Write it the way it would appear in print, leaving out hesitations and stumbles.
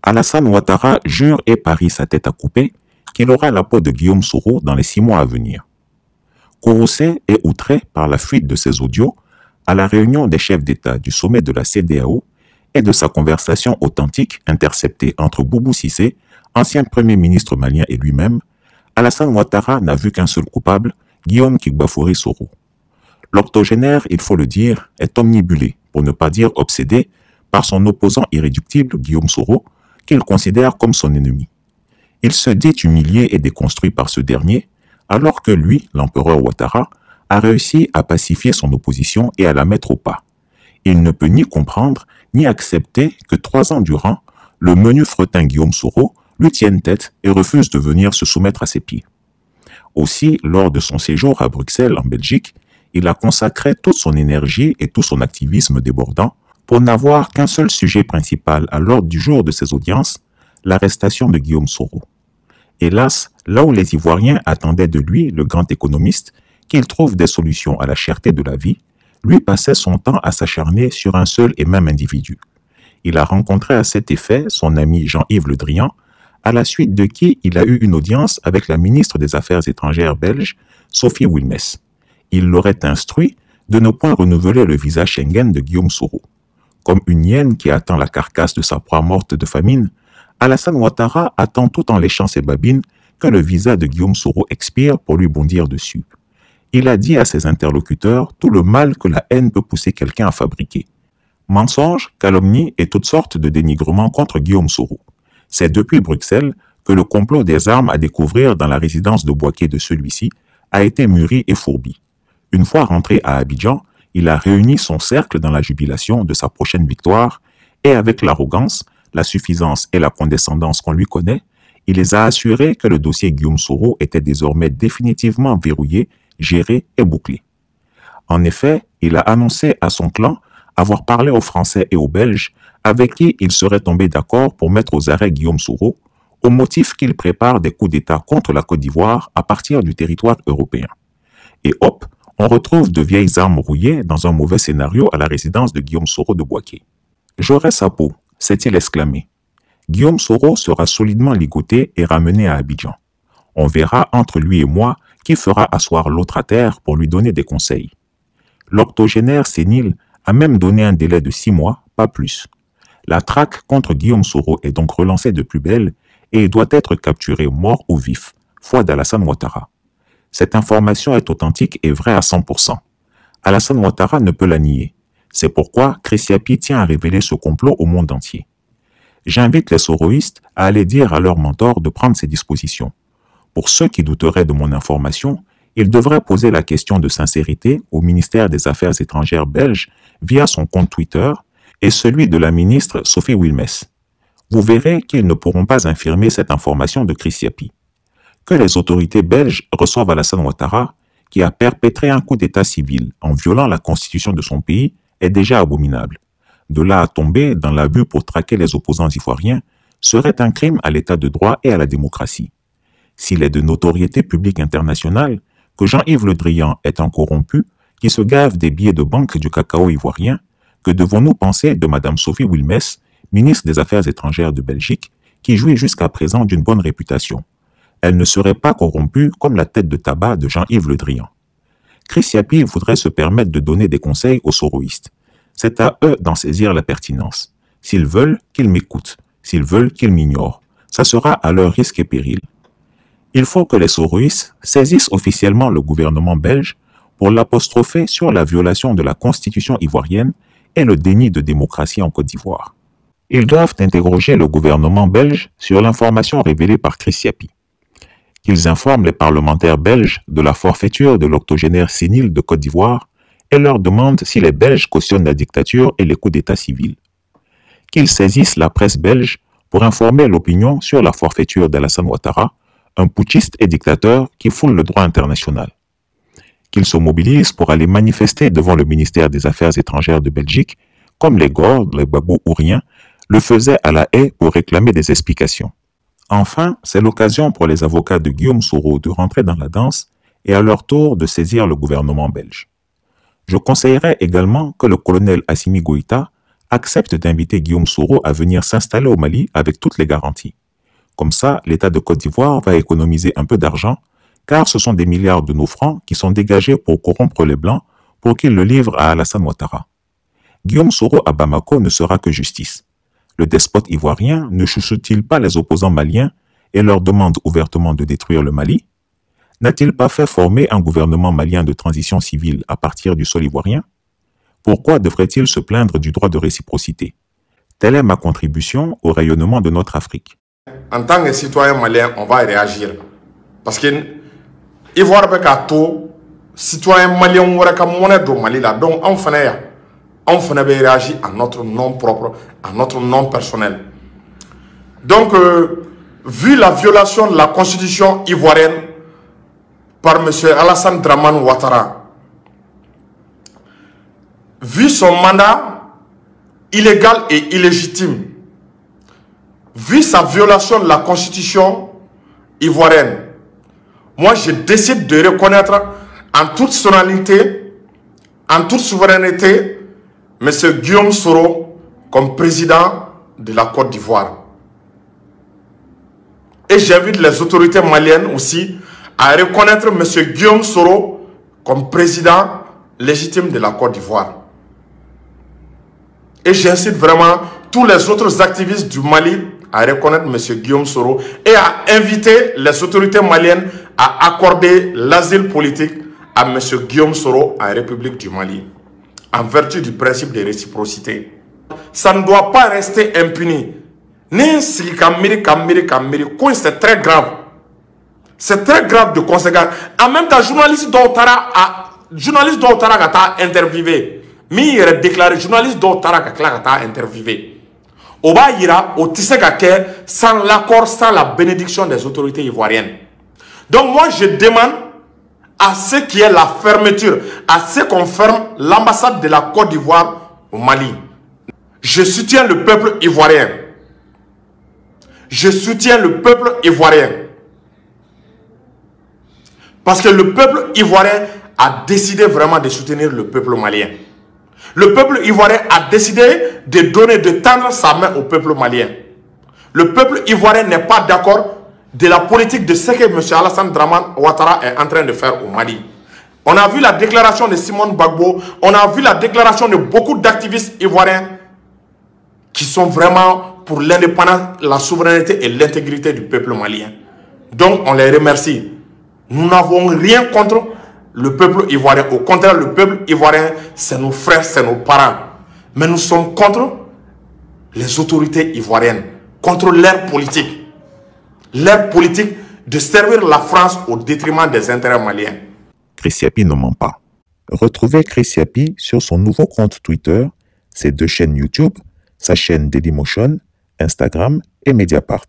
Alassane Ouattara jure et parie sa tête à couper qu'il aura la peau de Guillaume Soro dans les 6 mois à venir. Courroucé et outré par la fuite de ses audios à la réunion des chefs d'État du sommet de la CEDEAO et de sa conversation authentique interceptée entre Boubou Cissé, ancien Premier ministre malien et lui-même, Alassane Ouattara n'a vu qu'un seul coupable, Guillaume Kigbafouri Soro. L'octogénaire, il faut le dire, est omnibulé, pour ne pas dire obsédé, par son opposant irréductible, Guillaume Soro, qu'il considère comme son ennemi. Il se dit humilié et déconstruit par ce dernier, alors que lui, l'empereur Ouattara, a réussi à pacifier son opposition et à la mettre au pas. Il ne peut ni comprendre, ni accepter que 3 ans durant, le menu fretin Guillaume Soro lui tienne tête et refuse de venir se soumettre à ses pieds. Aussi, lors de son séjour à Bruxelles, en Belgique, il a consacré toute son énergie et tout son activisme débordant pour n'avoir qu'un seul sujet principal à l'ordre du jour de ses audiences, l'arrestation de Guillaume Soro. Hélas, là où les Ivoiriens attendaient de lui, le grand économiste, qu'il trouve des solutions à la cherté de la vie, lui passait son temps à s'acharner sur un seul et même individu. Il a rencontré à cet effet son ami Jean-Yves Le Drian, à la suite de qui il a eu une audience avec la ministre des Affaires étrangères belge, Sophie Wilmès. Il l'aurait instruit de ne point renouveler le visa Schengen de Guillaume Soro. Comme une hyène qui attend la carcasse de sa proie morte de famine, Alassane Ouattara attend tout en léchant ses babines que le visa de Guillaume Soro expire pour lui bondir dessus. Il a dit à ses interlocuteurs tout le mal que la haine peut pousser quelqu'un à fabriquer. Mensonges, calomnies et toutes sortes de dénigrements contre Guillaume Soro. C'est depuis Bruxelles que le complot des armes à découvrir dans la résidence de Bouaké de celui-ci a été mûri et fourbi. Une fois rentré à Abidjan, il a réuni son cercle dans la jubilation de sa prochaine victoire et avec l'arrogance, la suffisance et la condescendance qu'on lui connaît, il les a assurés que le dossier Guillaume Soro était désormais définitivement verrouillé, géré et bouclé. En effet, il a annoncé à son clan avoir parlé aux Français et aux Belges avec qui il serait tombé d'accord pour mettre aux arrêts Guillaume Soro au motif qu'il prépare des coups d'État contre la Côte d'Ivoire à partir du territoire européen. Et hop, on retrouve de vieilles armes rouillées dans un mauvais scénario à la résidence de Guillaume Soro de Bouaké. J'aurai sa peau, s'est-il exclamé. Guillaume Soro sera solidement ligoté et ramené à Abidjan. On verra entre lui et moi qui fera asseoir l'autre à terre pour lui donner des conseils. L'octogénaire sénile a même donné un délai de 6 mois, pas plus. La traque contre Guillaume Soro est donc relancée de plus belle et il doit être capturé mort ou vif, foi d'Alassane Ouattara. Cette information est authentique et vraie à 100%. Alassane Ouattara ne peut la nier. C'est pourquoi Christiapi tient à révéler ce complot au monde entier. J'invite les soroïstes à aller dire à leur mentor de prendre ses dispositions. Pour ceux qui douteraient de mon information, ils devraient poser la question de sincérité au ministère des Affaires étrangères belge via son compte Twitter et celui de la ministre Sophie Wilmès. Vous verrez qu'ils ne pourront pas infirmer cette information de Christiapi. Que les autorités belges reçoivent Alassane Ouattara, qui a perpétré un coup d'état civil en violant la constitution de son pays, est déjà abominable. De là à tomber dans l'abus pour traquer les opposants ivoiriens serait un crime à l'état de droit et à la démocratie. S'il est de notoriété publique internationale que Jean-Yves Le Drian est un corrompu qui se gave des billets de banque du cacao ivoirien, que devons-nous penser de Mme Sophie Wilmès, ministre des Affaires étrangères de Belgique, qui jouit jusqu'à présent d'une bonne réputation? Elle ne serait pas corrompue comme la tête de tabac de Jean-Yves Le Drian. Christiapi voudrait se permettre de donner des conseils aux soroïstes. C'est à eux d'en saisir la pertinence. S'ils veulent, qu'ils m'écoutent. S'ils veulent, qu'ils m'ignorent. Ça sera à leur risque et péril. Il faut que les soroïstes saisissent officiellement le gouvernement belge pour l'apostropher sur la violation de la constitution ivoirienne et le déni de démocratie en Côte d'Ivoire. Ils doivent interroger le gouvernement belge sur l'information révélée par Christiapi. Qu'ils informent les parlementaires belges de la forfaiture de l'octogénaire sénile de Côte d'Ivoire et leur demandent si les Belges cautionnent la dictature et les coups d'état civils. Qu'ils saisissent la presse belge pour informer l'opinion sur la forfaiture d'Alassane Ouattara, un putschiste et dictateur qui foule le droit international. Qu'ils se mobilisent pour aller manifester devant le ministère des Affaires étrangères de Belgique, comme les Gordes, les Babou ouriens, le faisaient à La Haye pour réclamer des explications. Enfin, c'est l'occasion pour les avocats de Guillaume Soro de rentrer dans la danse et à leur tour de saisir le gouvernement belge. Je conseillerais également que le colonel Assimi Goïta accepte d'inviter Guillaume Soro à venir s'installer au Mali avec toutes les garanties. Comme ça, l'État de Côte d'Ivoire va économiser un peu d'argent, car ce sont des milliards de nos francs qui sont dégagés pour corrompre les Blancs pour qu'ils le livrent à Alassane Ouattara. Guillaume Soro à Bamako ne sera que justice. Le despote ivoirien ne chouchoute-t-il pas les opposants maliens et leur demande ouvertement de détruire le Mali? N'a-t-il pas fait former un gouvernement malien de transition civile à partir du sol ivoirien? Pourquoi devrait-il se plaindre du droit de réciprocité? Telle est ma contribution au rayonnement de notre Afrique. En tant que citoyen malien, on va réagir. Parce que l'Ivoire est un citoyen malien qui monnaie au Mali. Donc, on va réagir à notre nom propre, à notre nom personnel. Donc, vu la violation de la constitution ivoirienne par M. Alassane Dramane Ouattara, vu son mandat illégal et illégitime, vu sa violation de la constitution ivoirienne, moi je décide de reconnaître en toute solennité, en toute souveraineté, M. Guillaume Soro comme président de la Côte d'Ivoire. Et j'invite les autorités maliennes aussi à reconnaître M. Guillaume Soro comme président légitime de la Côte d'Ivoire. Et j'incite vraiment tous les autres activistes du Mali à reconnaître M. Guillaume Soro et à inviter les autorités maliennes à accorder l'asile politique à M. Guillaume Soro en République du Mali, en vertu du principe de réciprocité. Ça ne doit pas rester impuni. C'est très grave. C'est très grave de conséquence. En même temps, journaliste d'Otara a interviewé. Mais il a déclaré journaliste d'Otara a interviewé. Oba ira au Tissekake sans l'accord, sans la bénédiction des autorités ivoiriennes. Donc moi je demande à ce qui est la fermeture, à ce qu'on ferme l'ambassade de la Côte d'Ivoire au Mali. Je soutiens le peuple ivoirien. Je soutiens le peuple ivoirien. Parce que le peuple ivoirien a décidé vraiment de soutenir le peuple malien. Le peuple ivoirien a décidé de tendre sa main au peuple malien. Le peuple ivoirien n'est pas d'accord de la politique de ce que M. Alassane Dramane Ouattara est en train de faire au Mali. On a vu la déclaration de Simone Gbagbo, on a vu la déclaration de beaucoup d'activistes ivoiriens qui sont vraiment pour l'indépendance, la souveraineté et l'intégrité du peuple malien. Donc on les remercie. Nous n'avons rien contre le peuple ivoirien. Au contraire, le peuple ivoirien, c'est nos frères, c'est nos parents. Mais nous sommes contre les autorités ivoiriennes, contre l'ère politique. L'ère politique de servir la France au détriment des intérêts maliens. Chris Yapi ne ment pas. Retrouvez Chris Yapi sur son nouveau compte Twitter, ses 2 chaînes YouTube, sa chaîne Dailymotion, Instagram et Mediapart.